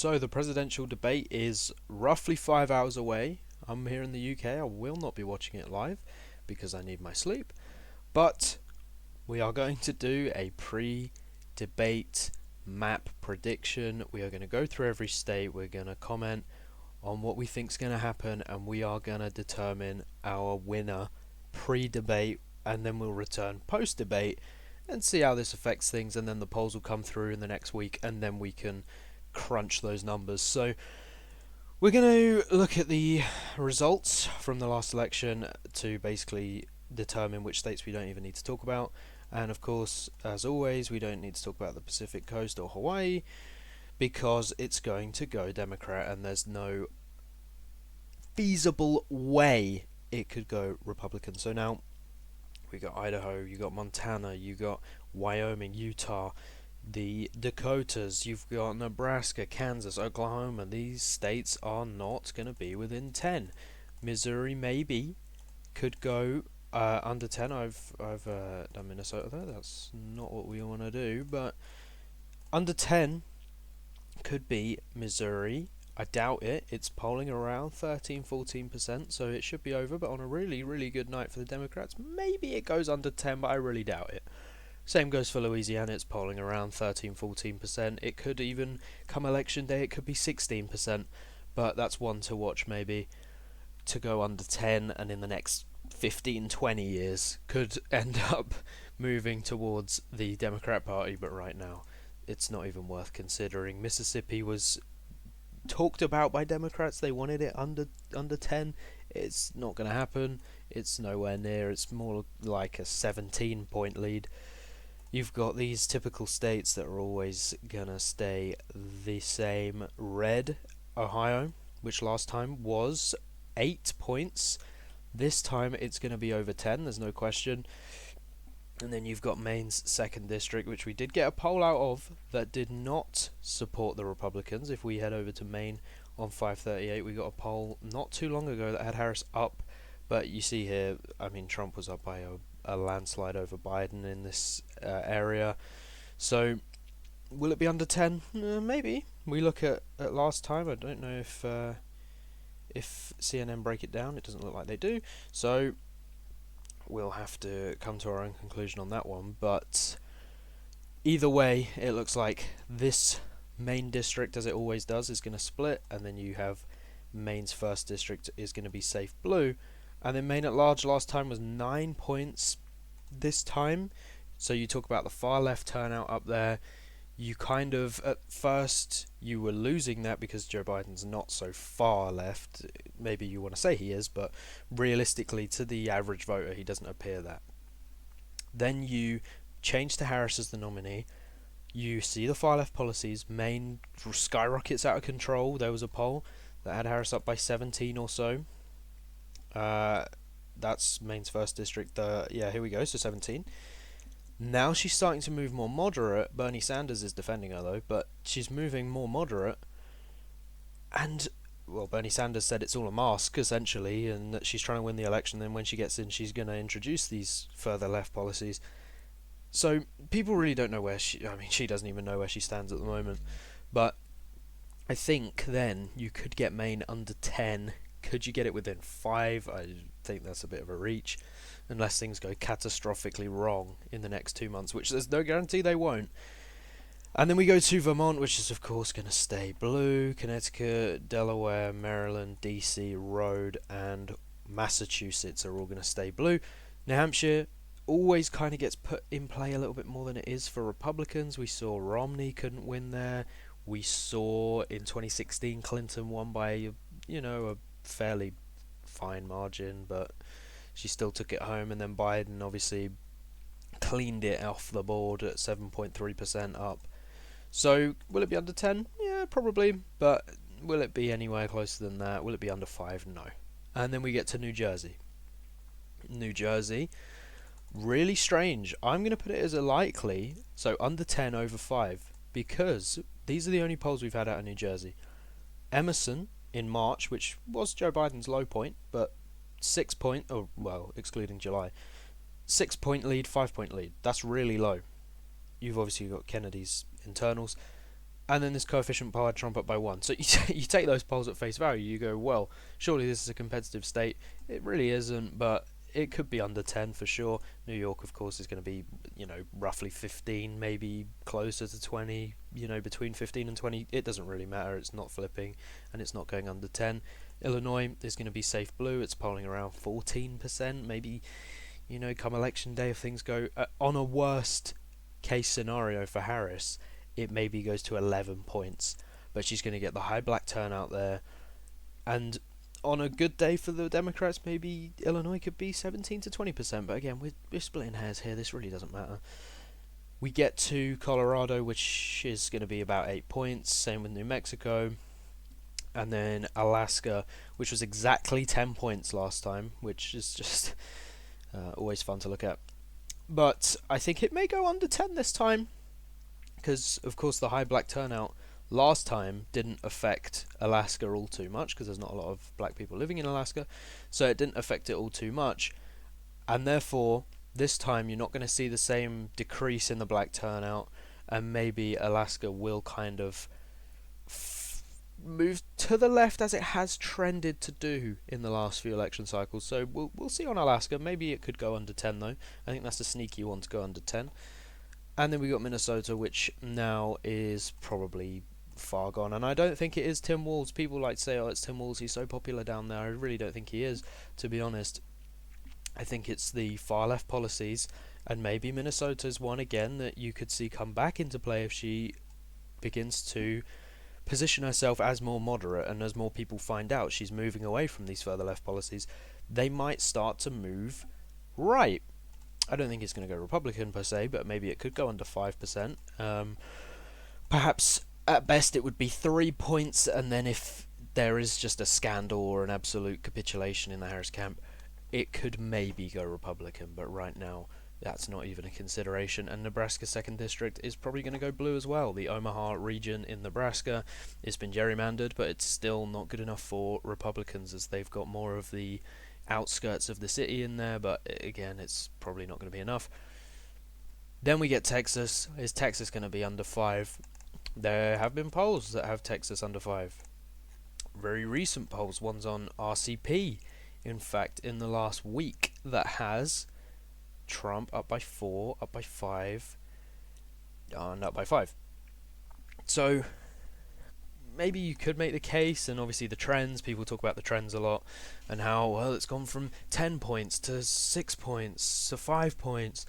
So the presidential debate is roughly 5 hours away. I'm here in the UK. I will not be watching it live because I need my sleep. But we are going to do a pre-debate map prediction. We are going to go through every state. We're going to comment on what we think is going to happen, and we are going to determine our winner pre-debate, and then we'll return post-debate and see how this affects things. And then the polls will come through in the next week, and then we can crunch those numbers. So we're going to look at the results from the last election to basically determine which states we don't even need to talk about. And of course, as always, we don't need to talk about the Pacific Coast or Hawaii because it's going to go Democrat, and there's no feasible way it could go Republican. So now we got Idaho, you got Montana, you got Wyoming, Utah, the Dakotas, you've got Nebraska, Kansas, Oklahoma. These states are not going to be within 10. Missouri maybe could go under 10. I've done Minnesota there. That's not what we want to do, but under 10 could be Missouri. I doubt it. It's polling around 13-14%, so it should be over, but on a really, really good night for the Democrats, maybe it goes under 10, but I really doubt it. Same goes for Louisiana. It's polling around 13-14%. It could even, come election day, it could be 16%, but that's one to watch maybe, to go under 10, and in the next 15-20 years could end up moving towards the Democrat Party, but right now it's not even worth considering. Mississippi was talked about by Democrats. They wanted it under 10. It's not going to happen. It's nowhere near. It's more like a 17-point lead. You've got these typical states that are always going to stay the same. Red, Ohio, which last time was 8 points. This time it's going to be over 10, there's no question. And then you've got Maine's 2nd district, which we did get a poll out of that did not support the Republicans. If we head over to Maine on 538, we got a poll not too long ago that had Harris up. But you see here, I mean, Trump was up by a landslide over Biden in this area. So will it be under 10? Maybe. We look at last time. I don't know if CNN break it down. It doesn't look like they do. So we'll have to come to our own conclusion on that one. But either way, it looks like this Maine district, as it always does, is going to split, and then you have Maine's 1st district is going to be safe blue. And then Maine at large last time was 9 points this time. So you talk about the far left turnout up there. You kind of, at first, you were losing that because Joe Biden's not so far left. Maybe you want to say he is, but realistically, to the average voter, he doesn't appear that. Then you change to Harris as the nominee. You see the far left policies. Maine skyrockets out of control. There was a poll that had Harris up by 17 or so. That's Maine's 1st district. Here we go, so 17. Now she's starting to move more moderate. Bernie Sanders is defending her though, but she's moving more moderate. And, well, Bernie Sanders said it's all a mask, essentially, and that she's trying to win the election. Then when she gets in, she's going to introduce these further left policies. So people really don't know where she doesn't even know where she stands at the moment. But I think then you could get Maine under 10. Could you get it within 5? I think that's a bit of a reach, unless things go catastrophically wrong in the next 2 months, which there's no guarantee they won't. And then we go to Vermont, which is of course going to stay blue. Connecticut, Delaware, Maryland, DC, Rhode, and Massachusetts are all going to stay blue. New Hampshire always kind of gets put in play a little bit more than it is for Republicans. We saw Romney couldn't win there. We saw in 2016 Clinton won by a fairly fine margin, but she still took it home. And then Biden obviously cleaned it off the board at 7.3% up. So will it be under 10? Yeah, probably. But will it be anywhere closer than that? Will it be under 5? No. And then we get to New Jersey. New Jersey, really strange. I'm going to put it as a likely, so under 10 over 5, because these are the only polls we've had out of New Jersey. Emerson in March, which was Joe Biden's low point, but 6 point, excluding July, 6 point lead, 5 point lead. That's really low. You've obviously got Kennedy's internals. And then this coefficient poll had Trump up by 1. So you take those polls at face value, you go, well, surely this is a competitive state. It really isn't, but it could be under 10 for sure. New York, of course, is going to be, roughly 15, maybe closer to 20, between 15 and 20. It doesn't really matter. It's not flipping, and it's not going under 10. Illinois is going to be safe blue. It's polling around 14%, maybe, come election day if things go on a worst case scenario for Harris, it maybe goes to 11 points, but she's going to get the high black turnout there, and on a good day for the Democrats, maybe Illinois could be 17 to 20%, but again, we're splitting hairs here. This really doesn't matter. We get to Colorado, which is going to be about 8 points, same with New Mexico, and then Alaska, which was exactly 10 points last time, which is just always fun to look at. But I think it may go under 10 this time, because of course the high black turnout last time didn't affect Alaska all too much, because there's not a lot of black people living in Alaska, so it didn't affect it all too much, and therefore this time you're not going to see the same decrease in the black turnout, and maybe Alaska will kind of move to the left as it has trended to do in the last few election cycles. So we'll see on Alaska. Maybe it could go under 10 though. I think that's a sneaky one to go under 10. And then we got Minnesota, which now is probably far gone, and I don't think it is Tim Walz. People like to say, oh, it's Tim Walz, he's so popular down there. I really don't think he is, to be honest. I think it's the far left policies, and maybe Minnesota's one again that you could see come back into play if she begins to position herself as more moderate, and as more people find out she's moving away from these further left policies, they might start to move right. I don't think it's going to go Republican per se, but maybe it could go under 5%. Perhaps at best it would be 3 points, and then if there is just a scandal or an absolute capitulation in the Harris camp, it could maybe go Republican, but right now that's not even a consideration. And Nebraska's 2nd District is probably going to go blue as well. The Omaha region in Nebraska has been gerrymandered, but it's still not good enough for Republicans, as they've got more of the outskirts of the city in there, but again, it's probably not going to be enough. Then we get Texas. Is Texas going to be under 5? There have been polls that have Texas under 5. Very recent polls. One's on RCP, in fact, in the last week, that has Trump up by 4, up by 5, and up by 5. So maybe you could make the case, and obviously the trends, people talk about the trends a lot, and how, well, it's gone from 10 points to 6 points to 5 points.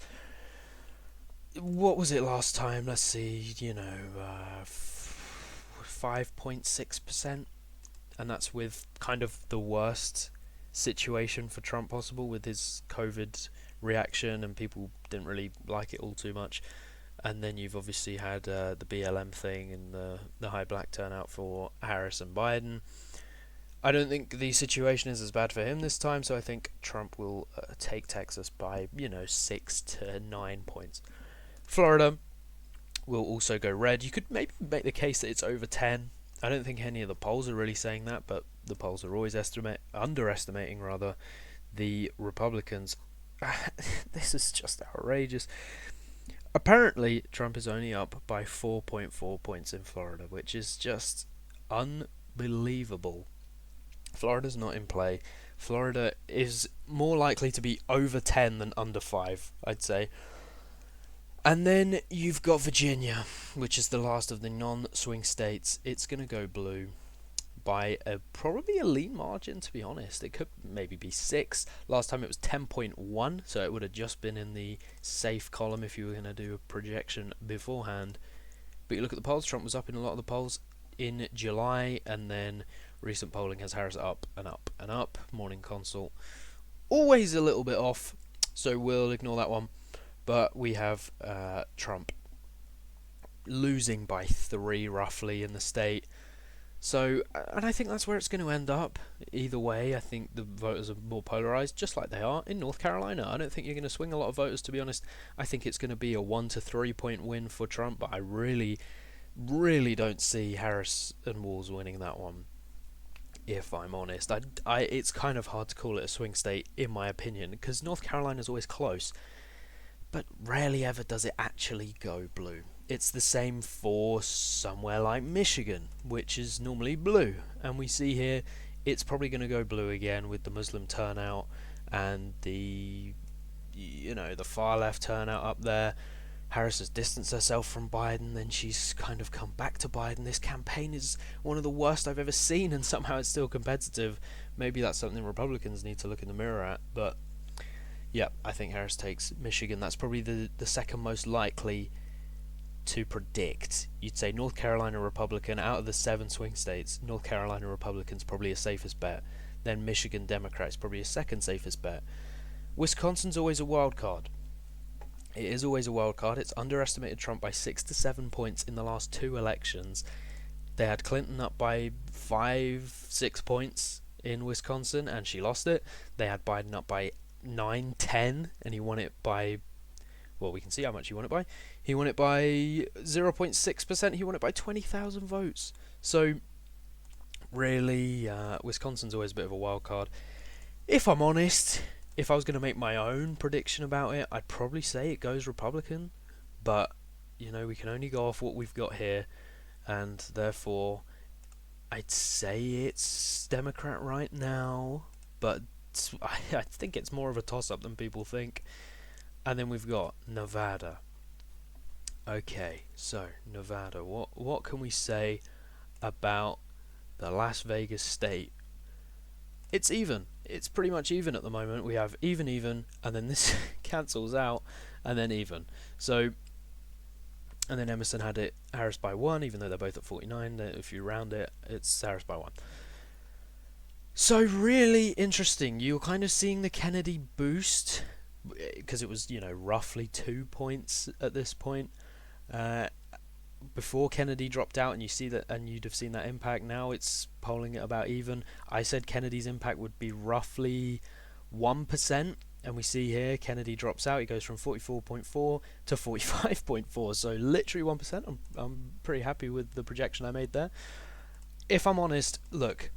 What was it last time? Let's see, 5.6%, and that's with kind of the worst situation for Trump possible, with his COVID reaction, and people didn't really like it all too much. And then you've obviously had the BLM thing and the high black turnout for Harris and Biden. I don't think the situation is as bad for him this time, so I think Trump will take Texas by, 6 to 9 points. Florida will also go red. You could maybe make the case that it's over 10. I don't think any of the polls are really saying that, but the polls are always underestimating the Republicans. This is just outrageous. Apparently, Trump is only up by 4.4 points in Florida, which is just unbelievable. Florida's not in play. Florida is more likely to be over 10 than under 5, I'd say. And then you've got Virginia, which is the last of the non-swing states. It's going to go blue by probably a lean margin, to be honest. It could maybe be 6. Last time it was 10.1, so it would have just been in the safe column if you were going to do a projection beforehand. But you look at the polls, Trump was up in a lot of the polls in July, and then recent polling has Harris up and up and up. Morning Consult, always a little bit off, so we'll ignore that one. But we have Trump losing by 3 roughly in the state. So, and I think that's where it's going to end up. Either way, I think the voters are more polarised, just like they are in North Carolina. I don't think you're going to swing a lot of voters, to be honest. I think it's going to be a 1 to 3 point win for Trump, but I really, really don't see Harris and Walz winning that one, if I'm honest. It's kind of hard to call it a swing state, in my opinion, because North Carolina's always close, but rarely ever does it actually go blue. it's the same for somewhere like Michigan, which is normally blue. And we see here it's probably going to go blue again with the Muslim turnout and the far left turnout up there. Harris has distanced herself from Biden, then she's kind of come back to Biden. This campaign is one of the worst I've ever seen, and somehow it's still competitive. Maybe that's something Republicans need to look in the mirror at. But yeah, I think Harris takes Michigan. That's probably the second most likely to predict. You'd say North Carolina Republican. Out of the 7 swing states, North Carolina Republican's probably a safest bet. Then Michigan Democrats probably a second safest bet. Wisconsin's always a wild card. It is always a wild card. It's underestimated Trump by 6 to 7 points in the last 2 elections. They had Clinton up by 5-6 points in Wisconsin, and she lost it. They had Biden up by 9-10, and he won it by, well, we can see how much he won it by. He won it by 0.6%. He won it by 20,000 votes. So, really, Wisconsin's always a bit of a wild card. If I'm honest, if I was going to make my own prediction about it, I'd probably say it goes Republican. But, we can only go off what we've got here. And therefore, I'd say it's Democrat right now. But I think it's more of a toss-up than people think. And then we've got Nevada. Okay, so Nevada. What can we say about the Las Vegas state? It's even. It's pretty much even at the moment. We have even, and then this cancels out, and then even. So, and then Emerson had it Harris by 1, even though they're both at 49. If you round it, it's Harris by 1. So really interesting. You're kind of seeing the Kennedy boost, because it was, roughly 2 points at this point. Before Kennedy dropped out, and you see that, and you'd have seen that impact. Now it's polling at about even. I said Kennedy's impact would be roughly 1%, and we see here Kennedy drops out. He goes from 44.4 to 45.4, so literally 1%. I'm pretty happy with the projection I made there. If I'm honest, look,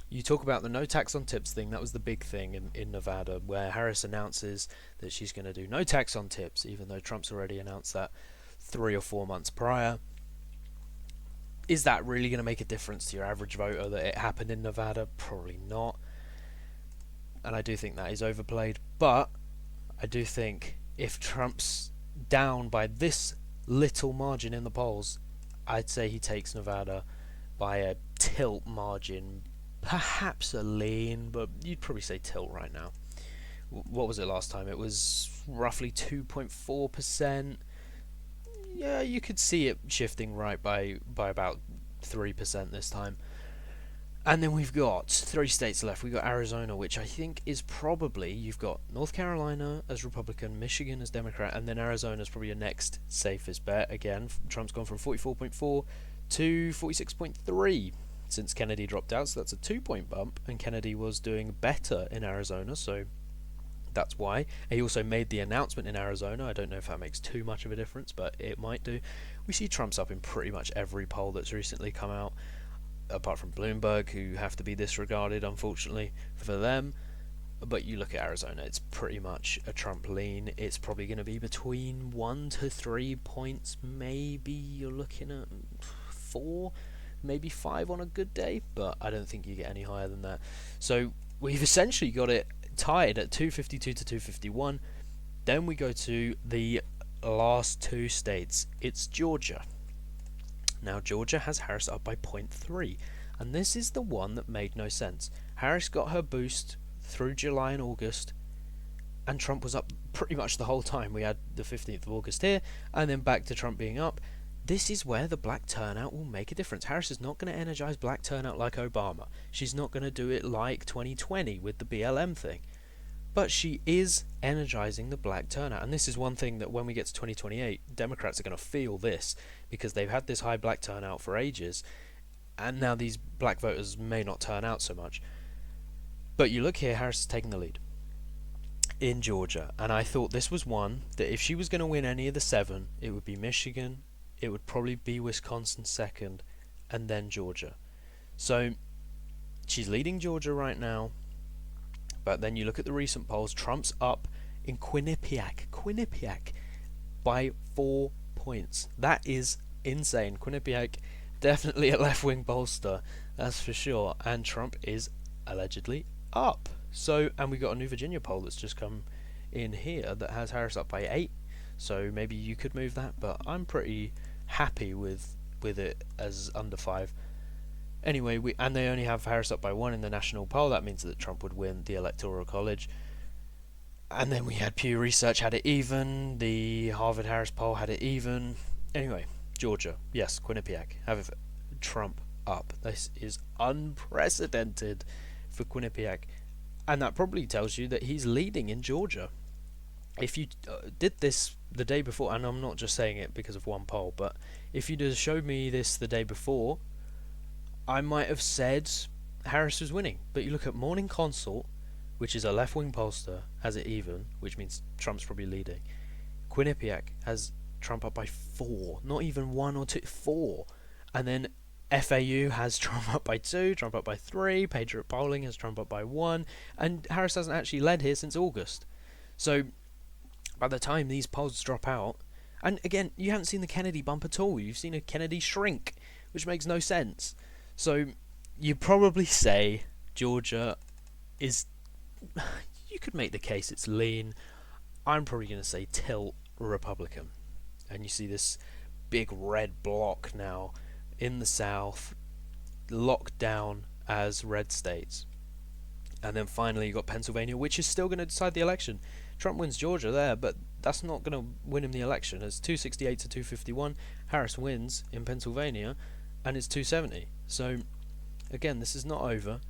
you talk about the no tax on tips thing. That was the big thing in Nevada, where Harris announces that she's going to do no tax on tips, even though Trump's already announced that 3 or 4 months prior. Is that really going to make a difference to your average voter that it happened in Nevada? Probably not. And I do think that is overplayed. But I do think if Trump's down by this little margin in the polls, I'd say he takes Nevada by a tilt margin. Perhaps a lean, but you'd probably say tilt right now. What was it last time? It was roughly 2.4%. Yeah, you could see it shifting right by about 3% this time. And then we've got 3 states left. We've got Arizona, which I think is probably, you've got North Carolina as Republican, Michigan as Democrat, and then Arizona's probably your next safest bet. Again, Trump's gone from 44.4 to 46.3 since Kennedy dropped out, so that's a 2-point bump, and Kennedy was doing better in Arizona, so that's why. He also made the announcement in Arizona. I don't know if that makes too much of a difference, but it might do. We see Trump's up in pretty much every poll that's recently come out, apart from Bloomberg, who have to be disregarded, unfortunately, for them. But you look at Arizona, it's pretty much a Trump lean. It's probably going to be between 1 to 3 points. Maybe you're looking at 4, maybe 5 on a good day, but I don't think you get any higher than that. So we've essentially got it tied at 252 to 251. Then we go to the last 2 states. It's Georgia. Now Georgia has Harris up by 0.3, and this is the one that made no sense. Harris got her boost through July and August, and Trump was up pretty much the whole time. We had the 15th of August here, and then back to Trump being up. This is where the black turnout will make a difference. Harris is not going to energize black turnout like Obama. She's not going to do it like 2020 with the BLM thing. But she is energizing the black turnout. And this is one thing that when we get to 2028, Democrats are going to feel this, because they've had this high black turnout for ages, and now these black voters may not turn out so much. But you look here, Harris is taking the lead in Georgia. And I thought this was one that if she was going to win any of the 7, it would be Michigan, it would probably be Wisconsin second, and then Georgia. So she's leading Georgia right now. But then you look at the recent polls, Trump's up in Quinnipiac by 4 points. That is insane. Quinnipiac, definitely a left-wing pollster, that's for sure. And Trump is allegedly up. So, and we got a New Virginia poll that's just come in here that has Harris up by 8. So maybe you could move that, but I'm pretty happy with it as under 5. Anyway, and they only have Harris up by 1 in the national poll. That means that Trump would win the Electoral College. And then we had Pew Research had it even. The Harvard Harris poll had it even. Anyway, Georgia, yes, Quinnipiac, have Trump up. This is unprecedented for Quinnipiac, and that probably tells you that he's leading in Georgia. If you did this the day before, and I'm not just saying it because of one poll, but if you'd have showed me this the day before, I might have said Harris was winning. But you look at Morning Consult, which is a left-wing pollster, has it even, which means Trump's probably leading. Quinnipiac has Trump up by 4, not even 1 or 2, 4. And then FAU has Trump up by 2, Trump up by 3, Patriot Polling has Trump up by 1, and Harris hasn't actually led here since August. So by the time these polls drop out, and again, you haven't seen the Kennedy bump at all, you've seen a Kennedy shrink, which makes no sense. So you probably say Georgia is, you could make the case it's lean. I'm probably going to say tilt Republican. And you see this big red block now in the South, locked down as red states. And then finally you got Pennsylvania, which is still going to decide the election. Trump wins Georgia there, but that's not going to win him the election. It's 268 to 251. Harris wins in Pennsylvania, and it's 270. So, again, this is not over.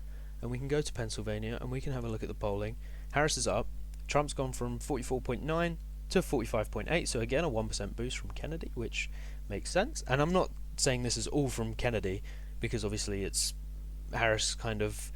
And we can go to Pennsylvania, and we can have a look at the polling. Harris is up. Trump's gone from 44.9 to 45.8. So, again, a 1% boost from Kennedy, which makes sense. And I'm not saying this is all from Kennedy, because obviously it's Harris kind of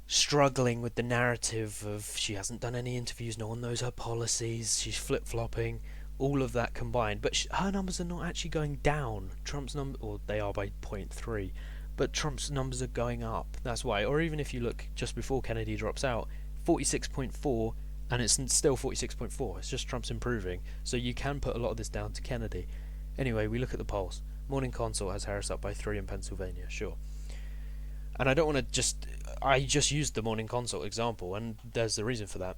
struggling with the narrative of she hasn't done any interviews, no one knows her policies, she's flip-flopping, all of that combined. But her numbers are not actually going down. Trump's number, or they are by 0.3, but Trump's numbers are going up. That's why. Or even if you look just before Kennedy drops out, 46.4, and it's still 46.4. It's just Trump's improving. So you can put a lot of this down to Kennedy. Anyway, we look at the polls. Morning Consult has Harris up by 3 in Pennsylvania, sure. And I don't want to I just used the Morning Consult example, and there's the reason for that.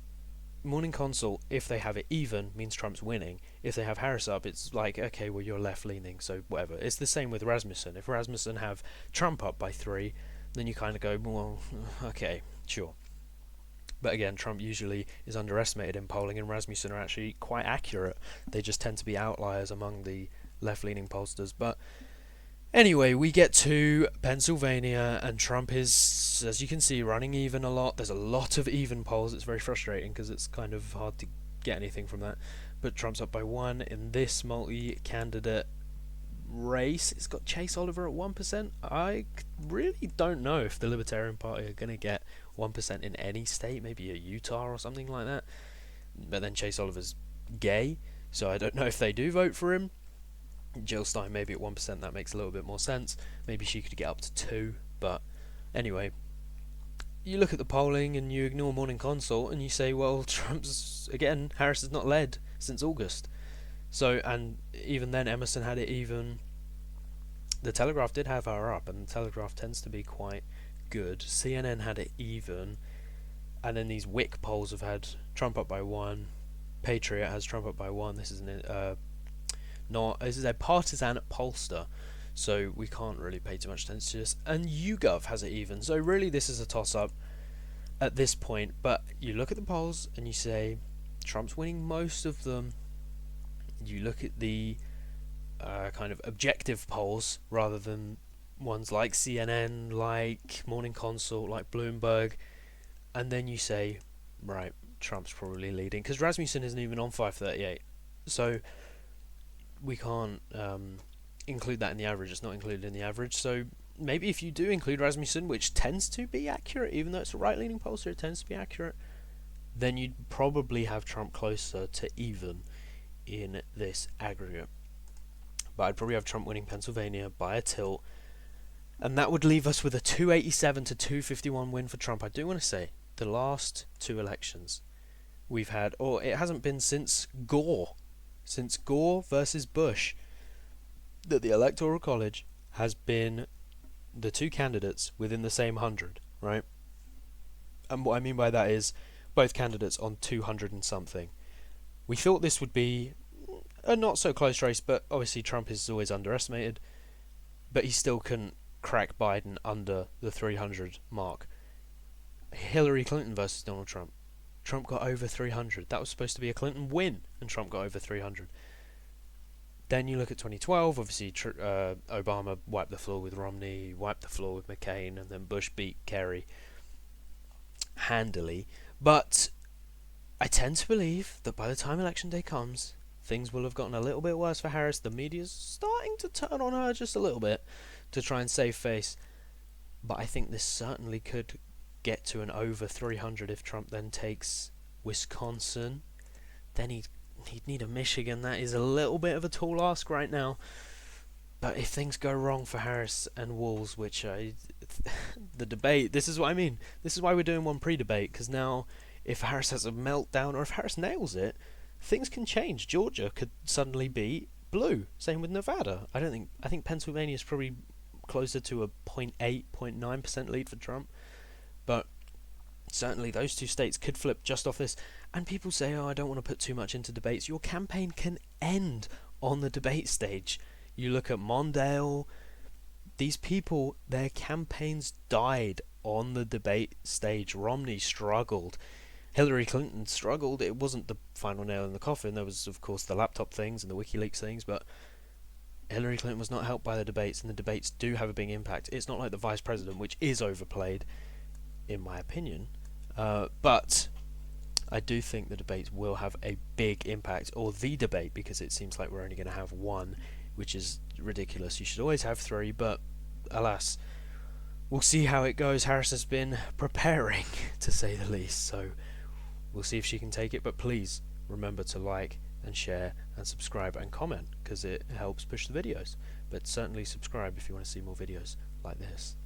Morning Consult, if they have it even, means Trump's winning. If they have Harris up, it's like, okay, well, you're left-leaning, so whatever. It's the same with Rasmussen. If Rasmussen have Trump up by 3, then you kind of go, well, okay, sure. But again, Trump usually is underestimated in polling, and Rasmussen are actually quite accurate. They just tend to be outliers among the left-leaning pollsters. But anyway, we get to Pennsylvania, and Trump is, as you can see, running even a lot. There's a lot of even polls. It's very frustrating because it's kind of hard to get anything from that. But Trump's up by 1 in this multi-candidate race. It's got Chase Oliver at 1%. I really don't know if the Libertarian Party are going to get 1% in any state, maybe a Utah or something like that. But then Chase Oliver's gay, so I don't know if they do vote for him. Jill Stein maybe at 1%, that makes a little bit more sense. Maybe she could get up to 2, but anyway, you look at the polling and you ignore Morning Consult and you say, well, Harris has not led since August. So, and even then Emerson had it even. The Telegraph did have her up, and the Telegraph tends to be quite good. CNN had it even, and then these Wick polls have had Trump up by 1. Patriot has Trump up by 1. This is this is a partisan pollster, so we can't really pay too much attention to this. And YouGov has it even, so really this is a toss-up at this point. But you look at the polls and you say Trump's winning most of them. You look at the kind of objective polls rather than ones like CNN, like Morning Consult, like Bloomberg, and then you say, right, Trump's probably leading, because Rasmussen isn't even on 538, so we can't include that in the average. It's not included in the average. So maybe if you do include Rasmussen, which tends to be accurate, even though it's a right-leaning pollster, it tends to be accurate, then you'd probably have Trump closer to even in this aggregate. But I'd probably have Trump winning Pennsylvania by a tilt, and that would leave us with a 287 to 251 win for Trump. I do want to say, the last 2 elections we've had, or it hasn't been since Gore versus Bush. that the Electoral College has been the two candidates within the same 100, right? And what I mean by that is both candidates on 200 and something. We thought this would be a not so close race, but obviously Trump is always underestimated. But he still couldn't crack Biden under the 300 mark. Hillary Clinton versus Donald Trump. Trump got over 300. That was supposed to be a Clinton win, and Trump got over 300. Then you look at 2012, obviously Obama wiped the floor with Romney, wiped the floor with McCain, and then Bush beat Kerry handily. But I tend to believe that by the time election day comes, things will have gotten a little bit worse for Harris. The media's starting to turn on her just a little bit to try and save face. But I think this certainly could get to an over 300 if Trump then takes Wisconsin. Then he'd need a Michigan. That is a little bit of a tall ask right now. But if things go wrong for Harris and Walz, the debate, this is what I mean. This is why we're doing one pre-debate, because now if Harris has a meltdown or if Harris nails it, things can change. Georgia could suddenly be blue. Same with Nevada. I think Pennsylvania is probably closer to a 0.8, 0.9% lead for Trump. But certainly those two states could flip just off this. And people say, oh, I don't want to put too much into debates. Your campaign can end on the debate stage. You look at Mondale. These people, their campaigns died on the debate stage. Romney struggled. Hillary Clinton struggled. It wasn't the final nail in the coffin. There was, of course, the laptop things and the WikiLeaks things, but Hillary Clinton was not helped by the debates, and the debates do have a big impact. It's not like the vice president, which is overplayed, in my opinion. But I do think the debates will have a big impact, or the debate, because it seems like we're only going to have one, which is ridiculous. You should always have three, but alas, we'll see how it goes. Harris has been preparing, to say the least, so we'll see if she can take it. But please remember to like and share and subscribe and comment, because it helps push the videos. But certainly subscribe if you want to see more videos like this.